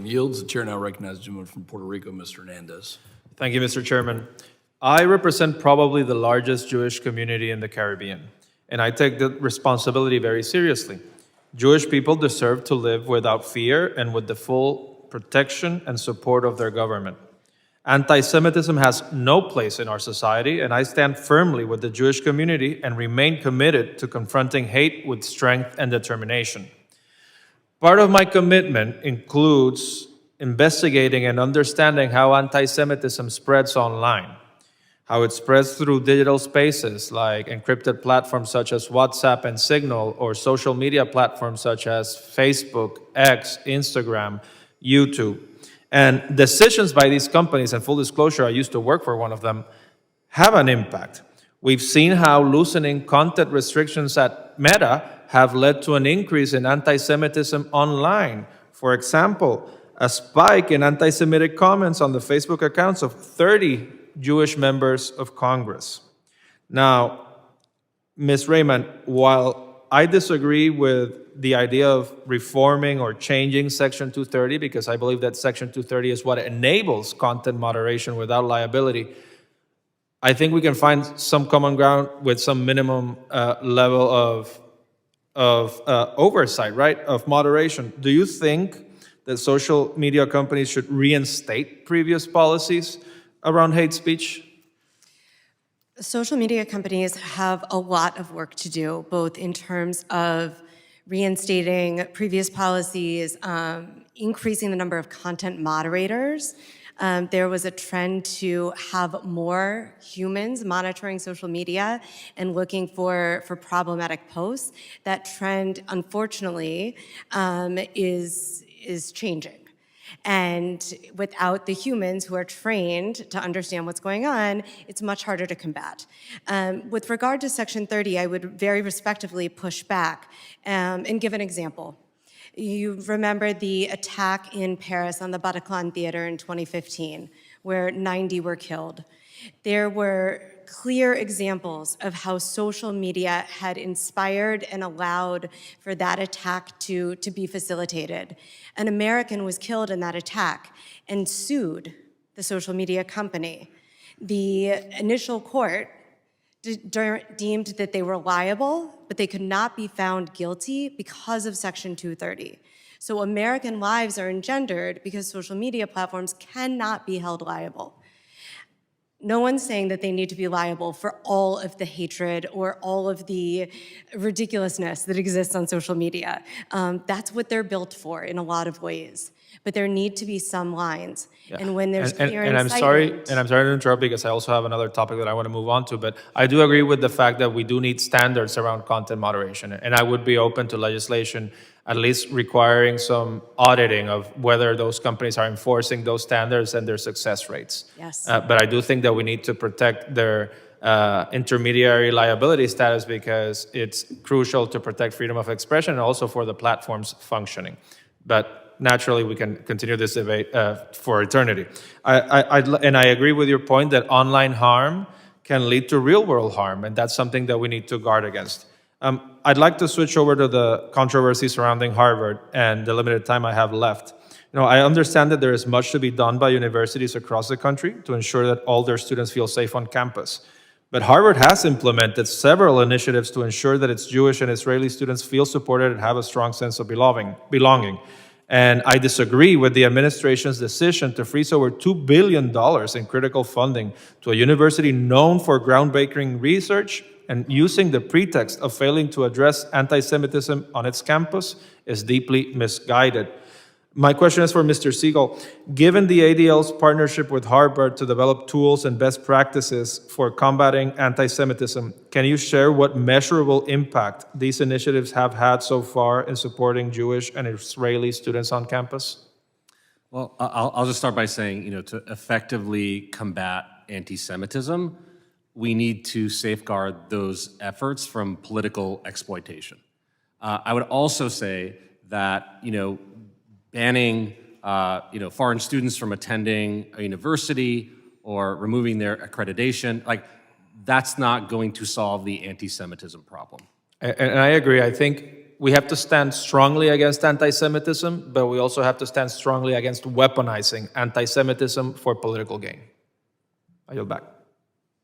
Yields. The chair now recognizes the gentleman from Puerto Rico, Mr. Hernandez. Thank you, Mr. Chairman. I represent probably the largest Jewish community in the Caribbean, and I take the responsibility very seriously. Jewish people deserve to live without fear and with the full protection and support of their government. Anti-Semitism has no place in our society, and I stand firmly with the Jewish community and remain committed to confronting hate with strength and determination. Part of my commitment includes investigating and understanding how anti-Semitism spreads online, how it spreads through digital spaces like encrypted platforms such as WhatsApp and Signal, or social media platforms such as Facebook, X, Instagram, YouTube. And decisions by these companies, and full disclosure, I used to work for one of them, have an impact. We've seen how loosening content restrictions at Meta have led to an increase in anti-Semitism online. For example, a spike in anti-Semitic comments on the Facebook accounts of 30 Jewish members of Congress. Now, Ms. Raymond, while I disagree with the idea of reforming or changing Section 230, because I believe that Section 230 is what enables content moderation without liability, I think we can find some common ground with some minimum level of oversight, right, of moderation. Do you think that social media companies should reinstate previous policies around hate speech? Social media companies have a lot of work to do, both in terms of reinstating previous policies, increasing the number of content moderators. There was a trend to have more humans monitoring social media and looking for problematic posts. That trend, unfortunately, is changing. And without the humans who are trained to understand what's going on, it's much harder to combat. With regard to Section 30, I would very respectively push back and give an example. You remember the attack in Paris on the Bataclan Theater in 2015, where 90 were killed. There were clear examples of how social media had inspired and allowed for that attack to be facilitated. An American was killed in that attack and sued the social media company. The initial court deemed that they were liable, but they could not be found guilty because of Section 230. So American lives are engendered because social media platforms cannot be held liable. No one's saying that they need to be liable for all of the hatred or all of the ridiculousness that exists on social media. That's what they're built for in a lot of ways. But there need to be some lines. Yeah. And when there's clear and I'm sorry to interrupt, because I also have another topic that I want to move on to, but I do agree with the fact that we do need standards around content moderation. And I would be open to legislation at least requiring some auditing of whether those companies are enforcing those standards and their success rates. Yes. But I do think that we need to protect their intermediary liability status, because it's crucial to protect freedom of expression and also for the platform's functioning. But naturally, we can continue this debate for eternity. And I agree with your point that online harm can lead to real-world harm, and that's something that we need to guard against. I'd like to switch over to the controversy surrounding Harvard and the limited time I have left. I understand that there is much to be done by universities across the country to ensure that all their students feel safe on campus. But Harvard has implemented several initiatives to ensure that its Jewish and Israeli students feel supported and have a strong sense of belonging. And I disagree with the administration's decision to freeze over $2 billion in critical funding to a university known for groundbreaking research, and using the pretext of failing to address anti-Semitism on its campus is deeply misguided. My question is for Mr. Siegel. Given the ADL's partnership with Harvard to develop tools and best practices for combating anti-Semitism, can you share what measurable impact these initiatives have had so far in supporting Jewish and Israeli students on campus? Well, I'll just start by saying, to effectively combat anti-Semitism, we need to safeguard those efforts from political exploitation. I would also say that, banning, foreign students from attending a university or removing their accreditation, that's not going to solve the anti-Semitism problem. And I agree. I think we have to stand strongly against anti-Semitism, but we also have to stand strongly against weaponizing anti-Semitism for political gain. I yield back.